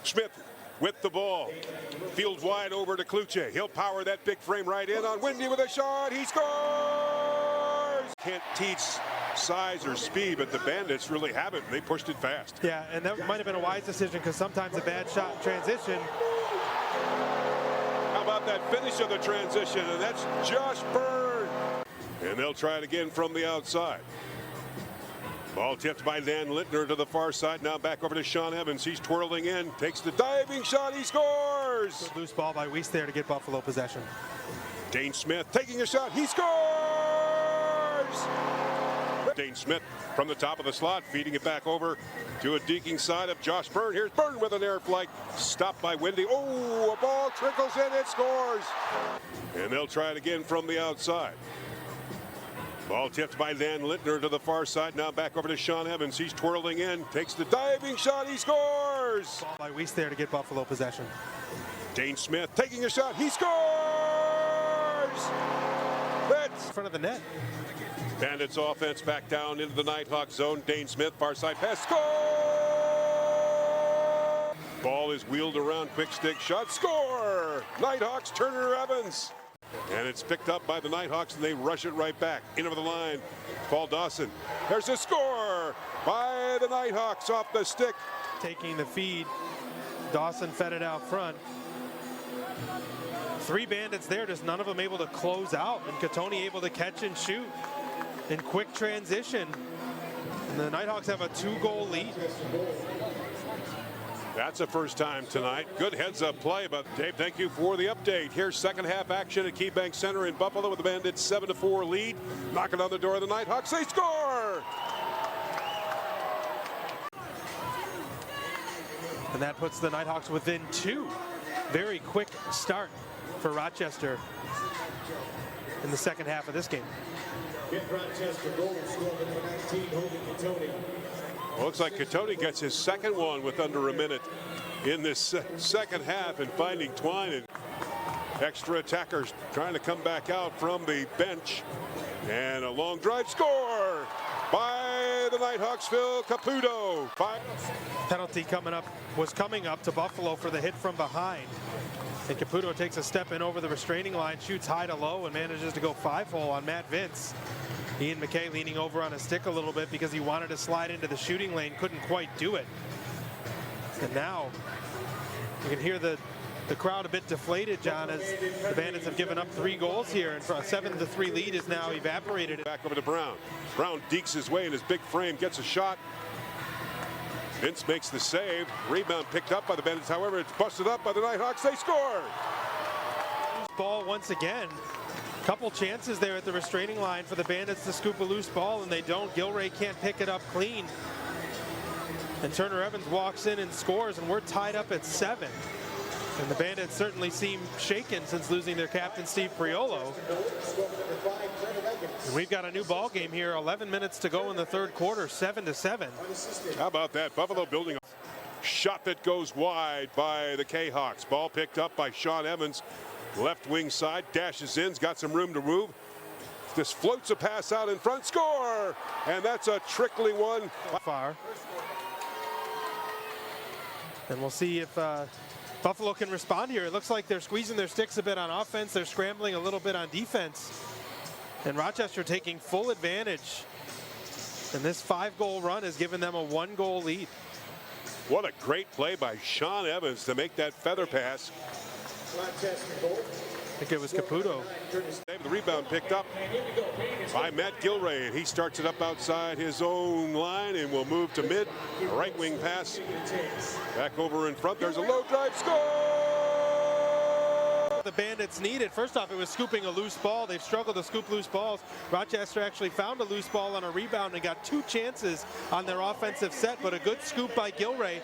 Smith with the ball. Field wide over to Kluche. He'll power that big frame right in on Windy with a shot. He scores! Can't teach size or speed, but the Bandits really haven't. They pushed it fast. Yeah, and that might have been a wise decision because sometimes a bad shot in transition. How about that finish of the transition? And that's Josh Byrne. And they'll try it again from the outside. Ball tipped by Dan Littner to the far side. Now back over to Sean Evans. He's twirling in. Takes the diving shot. He scores! Loose ball by Weiss there to get Buffalo possession. Dane Smith taking a shot. He scores! Dane Smith from the top of the slot, feeding it back over to a deking side of Josh Byrne. Here's Byrne with an air flight. Stopped by Windy. Oh, a ball trickles in. It scores! And they'll try it again from the outside. Ball tipped by Dan Littner to the far side. Now back over to Sean Evans. He's twirling in. Takes the diving shot. He scores! Ball by Weiss there to get Buffalo possession. Dane Smith taking a shot. He scores! That's in front of the net. Bandits offense back down into the Knighthawks zone. Dane Smith, far side pass. Score! Ball is wheeled around. Quick stick shot. Score! Knighthawks, Turner Evans. And it's picked up by the Knighthawks, and they rush it right back. In over the line, Paul Dawson. There's a score by the Knighthawks off the stick. Taking the feed. Dawson fed it out front. 3 Bandits there, just none of them able to close out. And Catoni able to catch and shoot in quick transition. And the Knighthawks have a 2-goal lead. That's the first time tonight. Good heads-up play, but Dave, thank you for the update. Here's second half action at KeyBank Center in Buffalo with the Bandits 7-4 lead. Knocking on the door of the Knighthawks. They score! And that puts the Knighthawks within 2. Very quick start for Rochester in the second half of this game. Well, looks like Catoni gets his second one with under a minute in this second half, and finding Twine and extra attackers trying to come back out from the bench. And a long drive score by the Knighthawks, Phil Caputo. Penalty was coming up to Buffalo for the hit from behind. And Caputo takes a step in over the restraining line, shoots high to low, and manages to go 5-hole on Matt Vince. Ian McKay leaning over on a stick a little bit because he wanted to slide into the shooting lane, couldn't quite do it. And now you can hear the crowd a bit deflated, John, as the Bandits have given up 3 goals here, and a 7-3 lead is now evaporated. Back over to Brown. Brown dekes his way in his big frame, gets a shot. Vince makes the save. Rebound picked up by the Bandits. However, it's busted up by the Knighthawks. They score! Ball once again. Couple chances there at the restraining line for the Bandits to scoop a loose ball, and they don't. Gilray can't pick it up clean. And Turner Evans walks in and scores, and we're tied up at 7. And the Bandits certainly seem shaken since losing their captain, Steve Priolo. And we've got a new ball game here. 11 minutes to go in the third quarter, 7-7. How about that? Buffalo building a shot that goes wide by the K-Hawks. Ball picked up by Sean Evans. Left wing side, dashes in, got some room to move. Just floats a pass out in front, score! And that's a trickly one. Far. And we'll see if Buffalo can respond here. It looks like they're squeezing their sticks a bit on offense. They're scrambling a little bit on defense. And Rochester taking full advantage. And this 5-goal run has given them a 1-goal lead. What a great play by Sean Evans to make that feather pass. I think it was Caputo. The rebound picked up by Matt Gilray, and he starts it up outside his own line and will move to mid. A right wing pass. Back over in front. There's a low drive score! The Bandits needed. First off, it was scooping a loose ball. They've struggled to scoop loose balls. Rochester actually found a loose ball on a rebound and got 2 chances on their offensive set, but a good scoop by Gilray.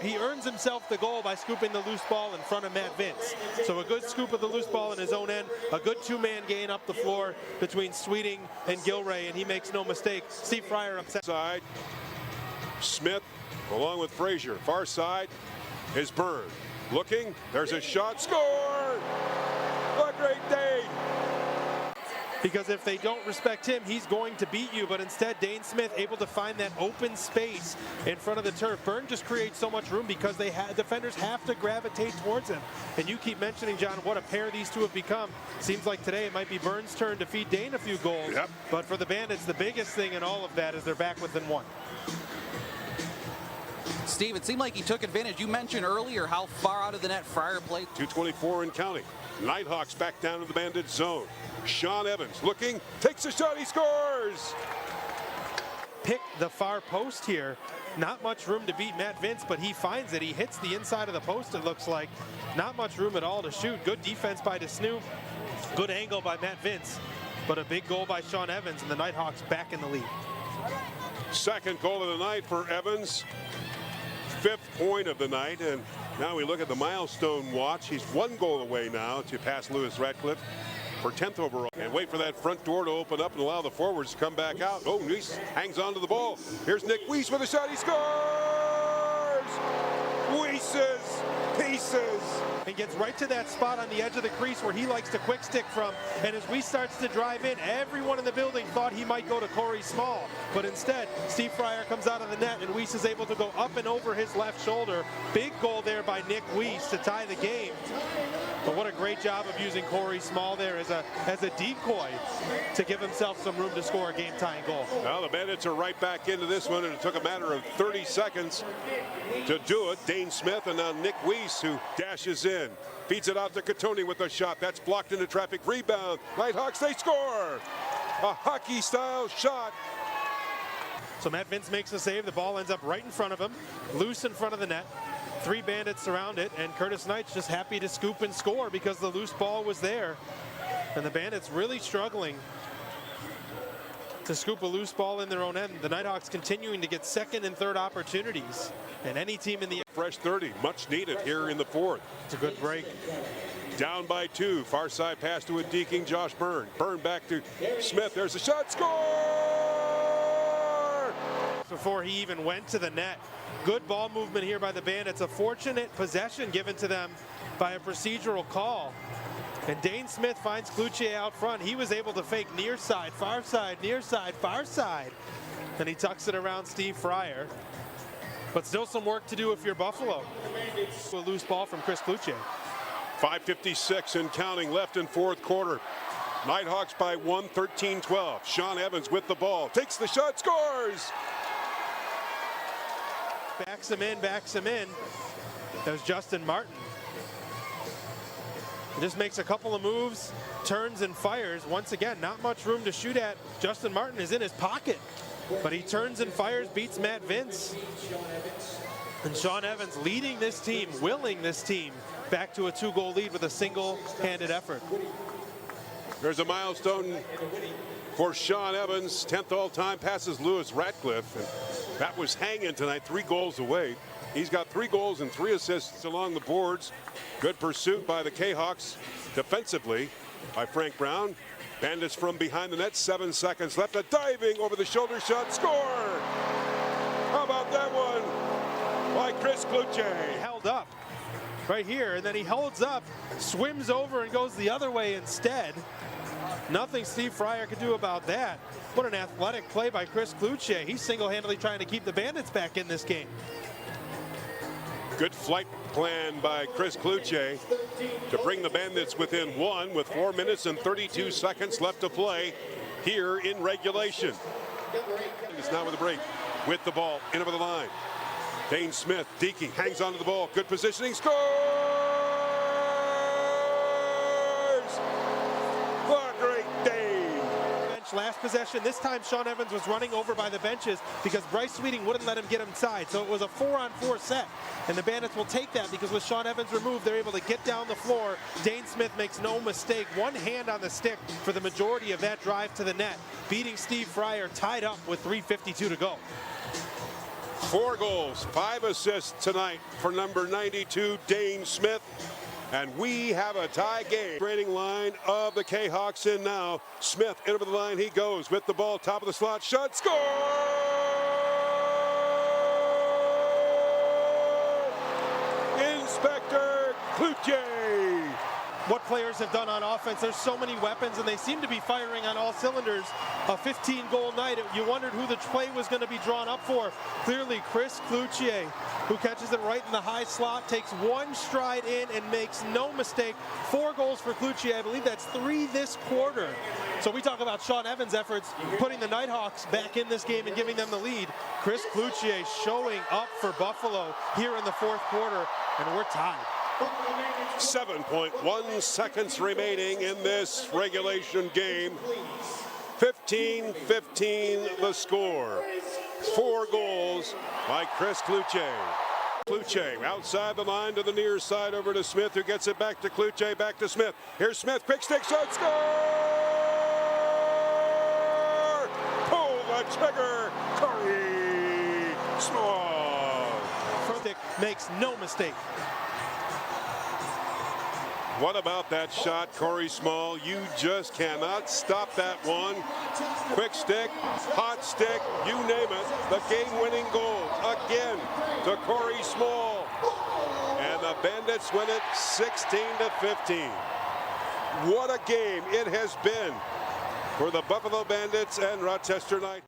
He earns himself the goal by scooping the loose ball in front of Matt Vince. So a good scoop of the loose ball in his own end, a good 2-man gain up the floor between Sweeting and Gilray, and he makes no mistake. Steve Fryer upset. Side, Smith along with Frazier. Far side is Byrne. Looking, there's a shot, score! A great day! because if they don't respect him, he's going to beat you. But instead, Dane Smith able to find that open space in front of the turf. Byrne just creates so much room because defenders have to gravitate towards him. And you keep mentioning, John, what a pair these two have become. Seems like today it might be Byrne's turn to feed Dane a few goals. Yep. But for the Bandits, the biggest thing in all of that is they're back within one. Steve, it seemed like he took advantage. You mentioned earlier how far out of the net Fryer played. 2:24 and counting. Knighthawks back down to the Bandit zone. Sean Evans looking, takes a shot, he scores! Pick the far post here. Not much room to beat Matt Vince, but he finds it. He hits the inside of the post, it looks like. Not much room at all to shoot. Good defense by DeSnoop. Good angle by Matt Vince. But a big goal by Sean Evans, and the Knighthawks back in the lead. Second goal of the night for Evans. 5th point of the night, and now we look at the milestone watch. He's 1 goal away now to pass Lewis Ratcliffe for 10th overall. And wait for that front door to open up and allow the forwards to come back out. Oh, Weiss hangs on to the ball. Here's Nick Weiss with a shot. He scores! Weiss's pieces. And gets right to that spot on the edge of the crease where he likes to quick stick from. And as Weiss starts to drive in, everyone in the building thought he might go to Corey Small. But instead, Steve Fryer comes out of the net, and Weiss is able to go up and over his left shoulder. Big goal there by Nick Weiss to tie the game. But what a great job of using Corey Small there as a decoy to give himself some room to score a game-tying goal. Well, the Bandits are right back into this one, and it took a matter of 30 seconds to do it. Dane Smith and now Nick Weiss, who dashes in. Feeds it out to Catoni with a shot. That's blocked into traffic. Rebound. Knighthawks, they score! A hockey-style shot. So Matt Vince makes the save. The ball ends up right in front of him, loose in front of the net. 3 Bandits surround it, and Curtis Knight's just happy to scoop and score because the loose ball was there. And the Bandits really struggling to scoop a loose ball in their own end. The Knighthawks continuing to get second and third opportunities. And any team in the Fresh 30, much needed here in the 4th. It's a good break. Down by 2, far side pass to a deking Josh Byrne. Byrne back to Smith, there's a shot, score! Before he even went to the net. Good ball movement here by the Bandits. A fortunate possession given to them by a procedural call. And Dane Smith finds Cloutier out front. He was able to fake near side, far side, near side, far side. And he tucks it around Steve Fryer. But still some work to do if you're Buffalo. A loose ball from Chris Cloutier. 5:56 and counting left in 4th quarter. Knighthawks by 1, 13-12. Sean Evans with the ball, takes the shot, scores! Backs him in, backs him in. That was Justin Martin. He just makes a couple of moves, turns and fires. Once again, not much room to shoot at. Justin Martin is in his pocket, but he turns and fires, beats Matt Vince. And Sean Evans leading this team, willing this team back to a 2-goal lead with a single-handed effort. There's a milestone for Sean Evans, 10th all-time, passes Lewis Ratcliffe. And that was hanging tonight, 3 goals away. He's got 3 goals and 3 assists along the boards. Good pursuit by the K-Hawks defensively by Frank Brown. Bandits from behind the net, 7 seconds left. A diving over the shoulder shot, score! How about that one by Chris Cloutier? Held up right here, and then he holds up, swims over and goes the other way instead. Nothing Steve Fryer could do about that. What an athletic play by Chris Cloutier. He's single-handedly trying to keep the Bandits back in this game. Good flight plan by Chris Cloutier to bring the Bandits within 1 with 4 minutes and 32 seconds left to play here in regulation. It's now with a break with the ball in over the line. Dane Smith, deking, hangs onto the ball. Good positioning, scores! What a great Dane! Last possession, this time Sean Evans was running over by the benches because Bryce Sweeting wouldn't let him get inside. So it was a 4-on-4 set. And the Bandits will take that because with Sean Evans removed, they're able to get down the floor. Dane Smith makes no mistake. One hand on the stick for the majority of that drive to the net, beating Steve Fryer, tied up with 3:52 to go. 4 goals, 5 assists tonight for number 92, Dane Smith. And we have a tie game. Training line of the K-Hawks in now. Smith in over the line, he goes with the ball, top of the slot, shot, score! Inspector Cloutier. what players have done on offense. There's so many weapons, and they seem to be firing on all cylinders. A 15-goal night. You wondered who the play was going to be drawn up for. Clearly, Chris Cloutier, who catches it right in the high slot, takes one stride in and makes no mistake. 4 goals for Cloutier. I believe that's 3 this quarter. So we talk about Sean Evans' efforts putting the Knighthawks back in this game and giving them the lead. Chris Cloutier showing up for Buffalo here in the 4th quarter, and we're tied. 7.1 seconds remaining in this regulation game. 15-15 the score. 4 goals by Chris Cloutier. Cloutier outside the line to the near side over to Smith, who gets it back to Cloutier, back to Smith. Here's Smith, quick stick shot, score! Pull the trigger, Corey Small. Front makes no mistake. What about that shot, Corey Small? You just cannot stop that one. Quick stick, hot stick, you name it. The game-winning goal again to Corey Small. And the Bandits win it 16-15. What a game it has been for the Buffalo Bandits and Rochester Knighthawks.